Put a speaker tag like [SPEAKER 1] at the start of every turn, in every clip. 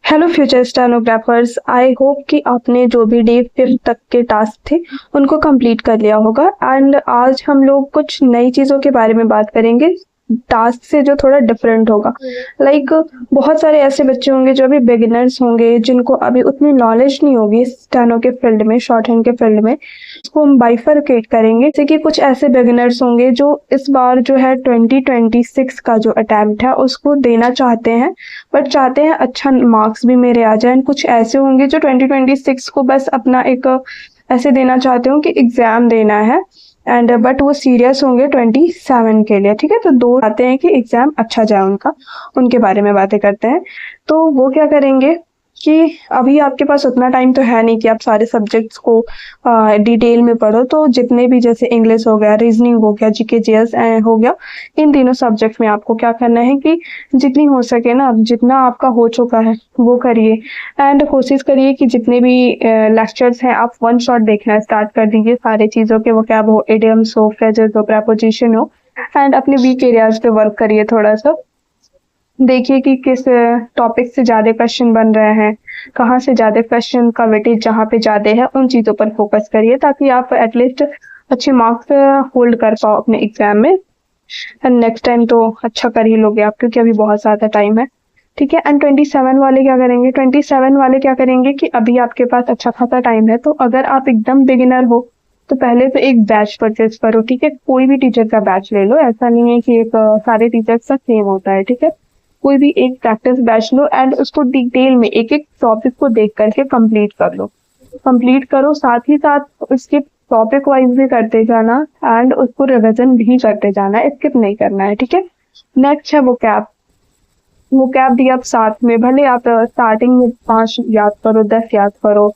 [SPEAKER 1] Hello future stenographers, I hope कि आपने जो भी डे 5 तक के टास्क थे उनको कंप्लीट कर लिया होगा। एंड आज हम लोग कुछ नई चीज़ों के बारे में बात करेंगे, टास्क से जो थोड़ा डिफरेंट होगा। लाइक बहुत सारे ऐसे बच्चे होंगे जो अभी बिगिनर्स होंगे, जिनको अभी उतनी नॉलेज नहीं होगी स्टेनो के फील्ड में, शॉर्ट हैंड के फील्ड में। उसको हम बाइफरकेट करेंगे, जैसे कि कुछ ऐसे बिगिनर्स होंगे जो इस बार जो है 2026 का जो अटेम्प्ट है उसको देना चाहते हैं, बट चाहते हैं अच्छा मार्क्स भी मेरे आ जाए। कुछ ऐसे होंगे जो 2026 को बस अपना एक ऐसे देना चाहते हो कि एग्जाम देना है, एंड बट वो सीरियस होंगे 27 के लिए। ठीक है, तो दो चाहते हैं कि एग्जाम अच्छा जाए उनका, उनके बारे में बातें करते हैं। तो वो क्या करेंगे कि अभी आपके पास उतना टाइम तो है नहीं कि आप सारे सब्जेक्ट्स को डिटेल में पढ़ो। तो जितने भी, जैसे इंग्लिश हो गया, रीजनिंग हो गया, जीके जीएस हो गया, इन तीनों सब्जेक्ट में आपको क्या करना है कि जितनी हो सके ना, जितना आपका हो चुका है वो करिए। एंड कोशिश करिए कि जितने भी लेक्चर्स हैं आप वन शॉट देखना स्टार्ट कर दीजिए। सारे चीज़ों के वोकैब हो, इडियम्स हो, फ्रेजेस हो, प्रेपोजिशन हो। एंड अपने वीक एरियाज पे वर्क करिए थोड़ा सा। देखिए कि किस टॉपिक से ज़्यादा क्वेश्चन बन रहे हैं, कहाँ से ज़्यादा क्वेश्चन का वेटेज जहाँ पे ज़्यादा है उन चीज़ों पर फोकस करिए, ताकि आप एटलीस्ट अच्छे मार्क्स होल्ड कर पाओ अपने एग्जाम में। एंड नेक्स्ट टाइम तो अच्छा कर ही लोगे आप, क्योंकि अभी बहुत ज़्यादा टाइम है। ठीक है। एंड 27 वाले क्या करेंगे, 27 वाले क्या करेंगे कि अभी आपके पास अच्छा खासा टाइम है। तो अगर आप एकदम बिगिनर हो तो पहले तो एक बैच परचेज करो। ठीक है, कोई भी टीचर का बैच ले लो, ऐसा नहीं है कि एक सारे टीचर्स का सेम होता है। ठीक है, कोई भी एक प्रैक्टिस बैच लो एंड उसको डिटेल में एक एक टॉपिक को देख करके कंप्लीट कर लो। कंप्लीट करो, साथ ही साथ उसके टॉपिक वाइज भी करते जाना एंड उसको रिवीजन भी करते जाना, स्किप नहीं करना है। ठीक है। नेक्स्ट है वो कैप भी आप साथ में, भले आप स्टार्टिंग में 5 याद करो, 10 याद करो,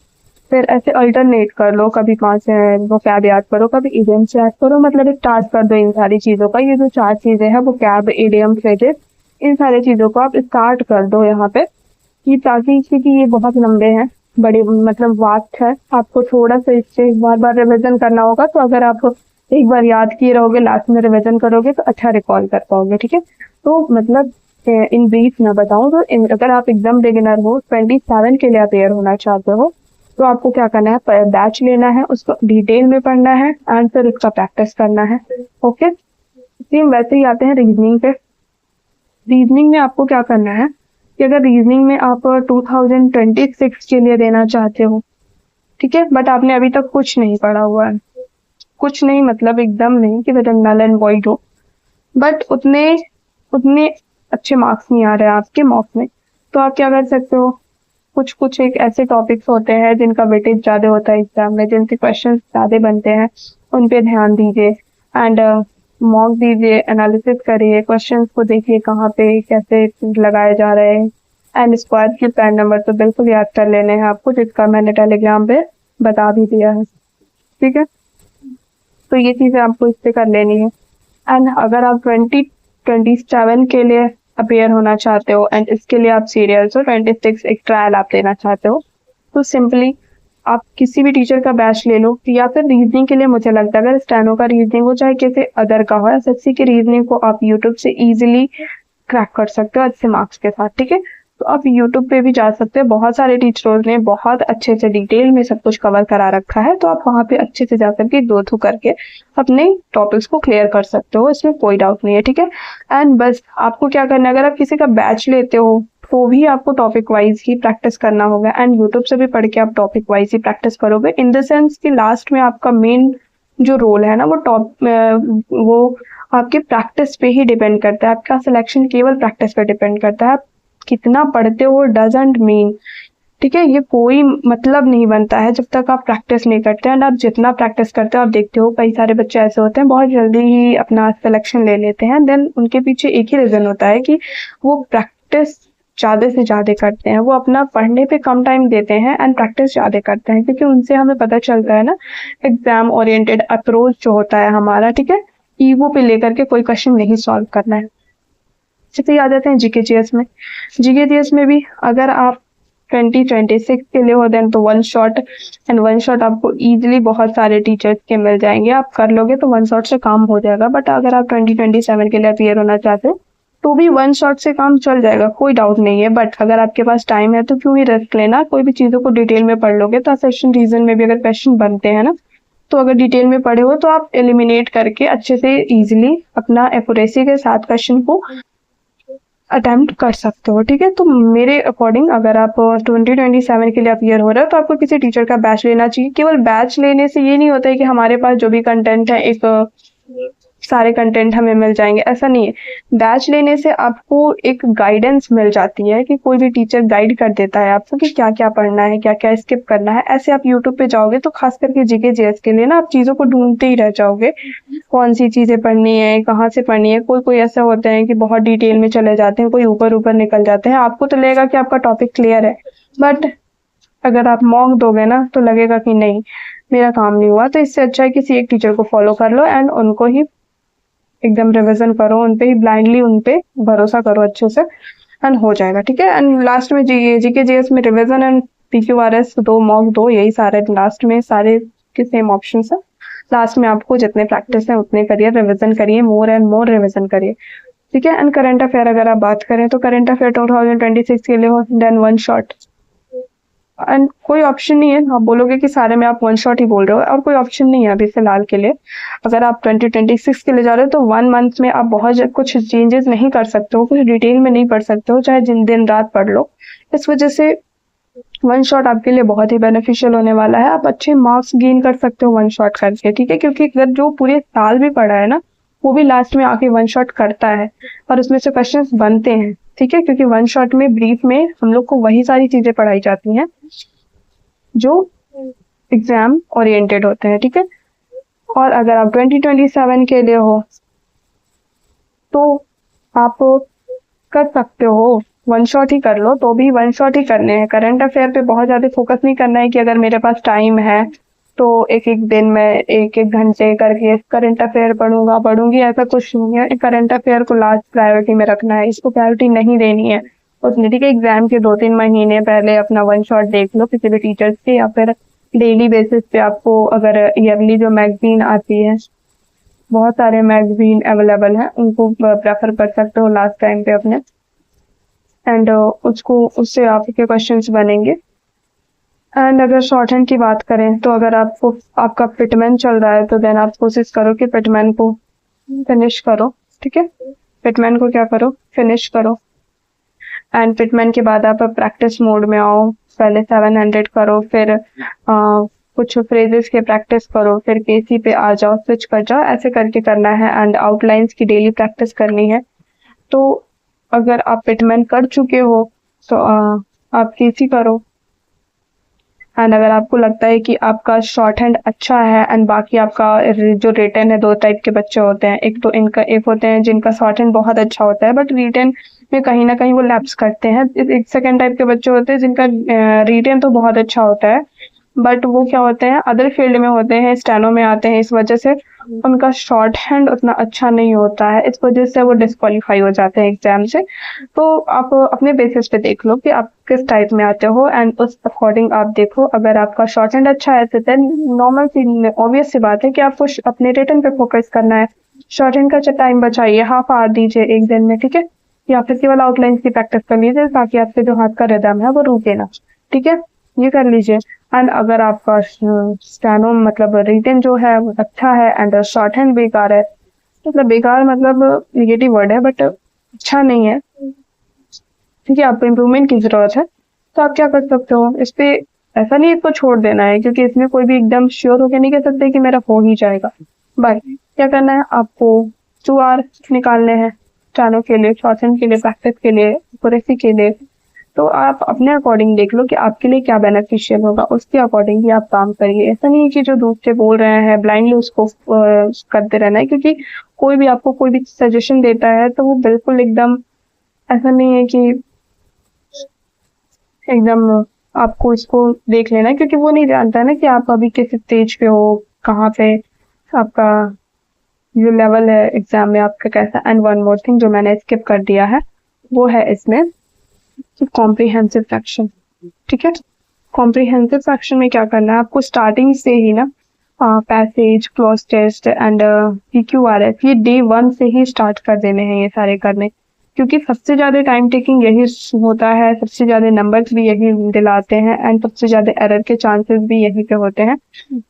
[SPEAKER 1] फिर ऐसे अल्टरनेट कर लो, कभी 5 वो कैब याद करो, कभी इडियम्स याद करो। मतलब स्टार्ट कर दो इन सारी चीज़ों का। ये जो 4 चीज़ें हैं, वो कैब, इडियम, फ्रेजेस, इन सारी चीज़ों को आप स्टार्ट कर दो यहाँ पे, कि ताकि, क्योंकि ये बहुत लंबे हैं, बड़े मतलब वास्ट है, आपको थोड़ा सा इससे बार बार रिविजन करना होगा। तो अगर आप एक बार याद किए रहोगे, लास्ट में रिविजन करोगे तो अच्छा रिकॉल कर पाओगे। ठीक है, तो मतलब इन ब्रीफ मैं बताऊं तो अगर आप एकदम बिगिनर हो, 27 के लिए अपेयर होना चाहते हो, तो आपको क्या करना है, बैच लेना है, उसको डिटेल में पढ़ना है एंड फिर उसका प्रैक्टिस करना है। ओके, सेम वैसे ही आते हैं रीजनिंग पे। रीजनिंग में आपको क्या करना है कि अगर रीजनिंग में आप 2026 के लिए देना चाहते हो, ठीक है, बट आपने अभी तक कुछ नहीं पढ़ा हुआ है, कुछ नहीं मतलब एकदम नहीं कि बेटा नल एंड वॉइड हो, बट उतने उतने अच्छे मार्क्स नहीं आ रहे हैं आपके मॉक में, तो आप क्या कर सकते हो, कुछ कुछ एक ऐसे टॉपिक्स होते हैं जिनका वेटेज ज़्यादा होता है एग्जाम में, जिनके क्वेश्चन ज़्यादा बनते हैं, उन पे ध्यान दीजिए एंड मॉक दीजिए, एनालिसिस करिए, क्वेश्चंस को देखिए कहाँ पे कैसे लगाए जा रहे हैं। एंड स्क्वायर की पैन नंबर तो बिल्कुल याद कर लेने हैं आपको, जिसका मैंने टेलीग्राम पे बता भी दिया है। ठीक है, तो ये चीज़ें आपको इससे कर लेनी है। एंड अगर आप 2027 के लिए अपेयर होना चाहते हो एंड इसके लिए आप सीरियस हो, 26 एक ट्रायल आप देना चाहते हो, तो सिंपली आप किसी भी टीचर का बैच ले लो। या फिर रीजनिंग के लिए मुझे लगता है अगर स्टेनो का रीजनिंग हो, चाहे किसी अदर का हो, एसएससी की रीजनिंग को आप यूट्यूब से इजीली क्रैक कर सकते हो अच्छे मार्क्स के साथ। ठीक है, तो आप यूट्यूब पे भी जा सकते हो, बहुत सारे टीचरों ने बहुत अच्छे से डिटेल में सब कुछ कवर करा रखा है, तो आप वहाँ पे अच्छे से जाकर के दो थू करके अपने टॉपिक्स को क्लियर कर सकते हो, इसमें कोई डाउट नहीं है। ठीक है, एंड बस आपको क्या करना है, अगर आप किसी का बैच लेते हो तो भी आपको टॉपिक वाइज ही प्रैक्टिस करना होगा, एंड यूट्यूब से भी पढ़ के आप टॉपिक वाइज ही प्रैक्टिस करोगे, इन द सेंस कि लास्ट में आपका मेन जो रोल है ना, वो आपके प्रैक्टिस पे ही डिपेंड करता है। आपका सिलेक्शन केवल प्रैक्टिस पे डिपेंड करता है। आप कितना पढ़ते हो डजंट मीन, ठीक है, ये कोई मतलब नहीं बनता है जब तक आप प्रैक्टिस नहीं करते हैं। एंड आप जितना प्रैक्टिस करते हो, आप देखते हो कई सारे बच्चे ऐसे होते हैं बहुत जल्दी ही अपना सिलेक्शन ले लेते हैं, देन उनके पीछे एक ही रीजन होता है कि वो प्रैक्टिस ज़्यादा से ज़्यादा करते हैं, वो अपना पढ़ने पे कम टाइम देते हैं एंड प्रैक्टिस ज़्यादा करते हैं, क्योंकि उनसे हमें पता चलता है ना एग्जाम ओरिएंटेड अप्रोच जो होता है हमारा। ठीक है, ईगो पे लेकर के कोई क्वेश्चन नहीं सॉल्व करना है। चलिए आ जाते हैं जीके जीएस में। जीके जीएस में भी अगर आप 2026 के लिए हो देन तो one shot, and one shot आपको इजीली बहुत सारे टीचर्स के मिल जाएंगे, आप कर लोगे तो वन शॉट से काम हो जाएगा। बट अगर आप 2027 के लिए अपियर होना चाहते हैं तो भी वन शॉट से काम चल जाएगा, कोई डाउट नहीं है। बट अगर आपके पास टाइम है तो क्यों ही रिस्क लेना, कोई भी चीज़ों को डिटेल में पढ़ लोगे तो सेशन रीजन में भी अगर क्वेश्चन बनते हैं ना, तो अगर डिटेल में पढ़े हो तो आप एलिमिनेट करके अच्छे से इजीली अपना एक्यूरेसी के साथ क्वेश्चन को अटेम्प्ट कर सकते हो। ठीक है, तो मेरे अकॉर्डिंग अगर आप 2027 के लिए अपियर हो रहे हो तो आपको किसी टीचर का बैच लेना चाहिए। केवल बैच लेने से ये नहीं होता है कि हमारे पास जो भी कंटेंट है एक सारे कंटेंट हमें मिल जाएंगे, ऐसा नहीं है। बैच लेने से आपको एक गाइडेंस मिल जाती है कि कोई भी टीचर गाइड कर देता है आपको कि क्या क्या पढ़ना है, क्या क्या स्किप करना है। ऐसे आप यूट्यूब पे जाओगे तो खास करके जीके जीएस के लिए ना आप चीज़ों को ढूंढते ही रह जाओगे, कौन सी चीज़ें पढ़नी है, कहाँ से पढ़नी है। कोई कोई ऐसा होता है कि बहुत डिटेल में चले जाते हैं, कोई ऊपर ऊपर निकल जाते हैं। आपको तो लगेगा कि आपका टॉपिक क्लियर है, बट अगर आप मॉक दोगे ना तो लगेगा कि नहीं मेरा काम नहीं हुआ। तो इससे अच्छा है किसी एक टीचर को फॉलो कर लो एंड उनको ही एकदम रिवीजन करो, उन पे ही ब्लाइंडली उन पे भरोसा करो अच्छे से एंड हो जाएगा। ठीक है, एंड लास्ट में जीके जीएस में रिवीजन एंड पीक्यूआरएस दो, मॉक दो, यही सारे लास्ट में सारे के सेम ऑप्शन है। लास्ट में आपको जितने प्रैक्टिस है उतने करिए, रिवीजन करिए, मोर एंड मोर रिवीजन करिए। ठीक है, एंड करंट अफेयर अगर आप बात करें तो करंट अफेयर 2026 के लिए हो देन वन शॉट एंड कोई ऑप्शन नहीं है। आप बोलोगे कि सारे में आप वन शॉट ही बोल रहे हो, और कोई ऑप्शन नहीं है अभी फिलहाल के लिए। अगर आप 2026 के लिए जा रहे हो तो 1 मंथ में आप बहुत कुछ चेंजेस नहीं कर सकते हो, कुछ डिटेल में नहीं पढ़ सकते हो, चाहे जिन दिन रात पढ़ लो। इस वजह से वन शॉट आपके लिए बहुत ही बेनिफिशियल होने वाला है। आप अच्छे मार्क्स गेन कर सकते हो वन शॉट करके। ठीक है, क्योंकि अगर जो पूरे साल भी पढ़ा है ना वो भी लास्ट में आके वन शॉट करता है और उसमें से क्वेश्चंस बनते हैं। ठीक है, क्योंकि वन शॉट में ब्रीफ में हम लोग को वही सारी चीजें पढ़ाई जाती हैं जो एग्जाम ओरिएंटेड होते हैं। ठीक है, और अगर आप 2027 के लिए हो तो आप कर सकते हो वन शॉट ही कर लो, तो भी वन शॉट ही करने हैं। करंट अफेयर पे बहुत ज्यादा फोकस नहीं करना है कि अगर मेरे पास टाइम है तो एक एक दिन में एक एक घंटे करके करंट अफेयर पढ़ूंगी, ऐसा कुछ नहीं है। करंट अफेयर को लास्ट प्रायोरिटी में रखना है, इसको प्रायोरिटी नहीं देनी है उसने। ठीक है, एग्जाम के 2-3 महीने पहले अपना वन शॉट देख लो किसी भी टीचर्स के, या फिर डेली बेसिस पे आपको अगर ईयरली जो मैगजीन आती है, बहुत सारे मैगजीन अवेलेबल हैं, उनको प्रेफर कर सकते हो लास्ट टाइम पे अपने, एंड उससे आपके क्वेश्चंस बनेंगे। एंड अगर शॉर्ट हैंड की बात करें तो अगर आपका पिटमैन चल रहा है तो देन आप कोशिश करो कि पिटमैन को फिनिश करो। ठीक है, पिटमैन को क्या करो, फिनिश करो। एंड पिटमैन के बाद आप प्रैक्टिस मोड में आओ, पहले 700 करो, फिर कुछ फ्रेजेस के प्रैक्टिस करो, फिर केसी पे आ जाओ, स्विच कर जाओ, ऐसे करके करना है। एंड आउटलाइंस की डेली प्रैक्टिस करनी है। तो अगर आप पिटमैन कर चुके हो तो आप केसी करो। एंड अगर आपको लगता है कि आपका शॉर्ट हैंड अच्छा है एंड बाकी आपका जो रिटन है, 2 टाइप के बच्चे होते हैं, एक तो इनका एक होते हैं जिनका शॉर्ट हैंड बहुत अच्छा होता है बट रिटन में कहीं ना कहीं वो लैप्स करते हैं। एक सेकेंड टाइप के बच्चे होते हैं जिनका रिटन तो बहुत अच्छा होता है बट वो क्या होते हैं, अदर फील्ड में होते हैं, स्टेनो में आते हैं, इस वजह से उनका शॉर्ट हैंड उतना अच्छा नहीं होता है, इस वजह से वो डिस्क्वालीफाई हो जाते हैं एग्जाम से। तो आप अपने बेसिस पे देख लो कि आप किस टाइप में आते हो एंड उस अकॉर्डिंग आप देखो। अगर आपका शॉर्ट हैंड अच्छा है तो देन नॉर्मल सी ऑब्वियस सी बात है कि आपको अपने रिटन पे फोकस करना है। शॉर्ट हैंड का टाइम बचाइए, हाफ आवर दीजिए एक दिन में। ठीक है, या फिर केवल आउटलाइन की प्रैक्टिस कर लीजिए ताकि आपके जो हाथ का रिदम है वो रुके ना। ठीक है, ये कर लीजिए। एंड अगर आपका स्टेनो मतलब रिटन जो है वो अच्छा है एंड शॉर्ट हैंड बेकार है, मतलब बेकार मतलब निगेटिव वर्ड है बट अच्छा नहीं है, ठीक है, आपको इम्प्रूवमेंट की जरूरत है, तो आप क्या कर सकते हो इस पे, ऐसा नहीं इसको छोड़ देना है क्योंकि इसमें कोई भी एकदम श्योर होकर नहीं कह सकते कि मेरा हो ही जाएगा। बट क्या करना है, आपको 2 आवर निकालने हैं स्टेनो के लिए, शॉर्ट हैंड के लिए, प्रैक्टिस के लिए, एक्यूरेसी के लिए। तो आप अपने अकॉर्डिंग देख लो कि आपके लिए क्या बेनिफिशियल होगा, उसके अकॉर्डिंग ही आप काम करिए। ऐसा नहीं है कि जो दूसरे बोल रहे हैं ब्लाइंडली उसको करते रहना है, क्योंकि कोई भी आपको कोई भी सजेशन देता है तो वो बिल्कुल एकदम ऐसा नहीं है कि एकदम आपको इसको देख लेना है, क्योंकि वो नहीं जानता है ना कि आप अभी किस स्टेज पे हो, कहाँ पे आपका जो लेवल है एग्जाम में आपका कैसा। एंड वन मोर थिंग जो मैंने स्किप कर दिया है वो है इसमें कॉम्प्रिहेंसिव फ्रैक्शन। ठीक है, कॉम्प्रिहेंसिव फ्रैक्शन में क्या करना है, आपको स्टार्टिंग से ही ना passage, clause test and PQRS ये डे 1 से ही स्टार्ट कर देने हैं ये सारे करने, क्योंकि सबसे ज़्यादा टाइम टेकिंग यही होता है, सबसे ज़्यादा नंबर्स भी यही दिलाते हैं एंड सबसे ज़्यादा एरर के चांसेस भी यहीं पे होते हैं।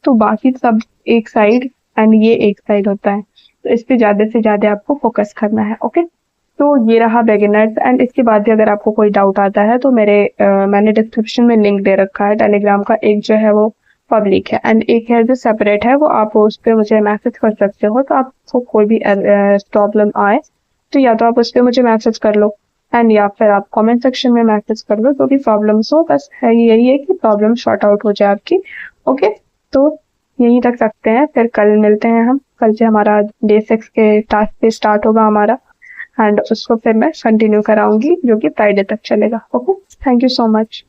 [SPEAKER 1] तो बाकी सब एक साइड एंड ये एक साइड होता है, तो इस पे ज़्यादा से ज़्यादा आपको फोकस करना है। ओके, तो ये रहा बिगिनर्स। एंड इसके बाद भी अगर आपको कोई डाउट आता है तो मैंने डिस्क्रिप्शन में लिंक दे रखा है टेलीग्राम का। एक जो है वो पब्लिक है एंड एक है जो सेपरेट है, वो आप उस पर मुझे मैसेज कर सकते हो। तो आपको कोई भी प्रॉब्लम आए तो या तो आप उस पर मुझे मैसेज कर लो एंड या फिर आप कमेंट सेक्शन में मैसेज कर लो, जो भी प्रॉब्लम्स हो। बस है यही है कि प्रॉब्लम सॉर्ट आउट हो जाए आपकी। ओके, तो यहीं तक रखते हैं, फिर कल मिलते हैं हम। कल से हमारा डे 6 के टास्क पे स्टार्ट होगा हमारा एंड उसको फिर मैं कंटिन्यू कराऊंगी जो कि फ्राइडे तक चलेगा। Okay, thank you so much.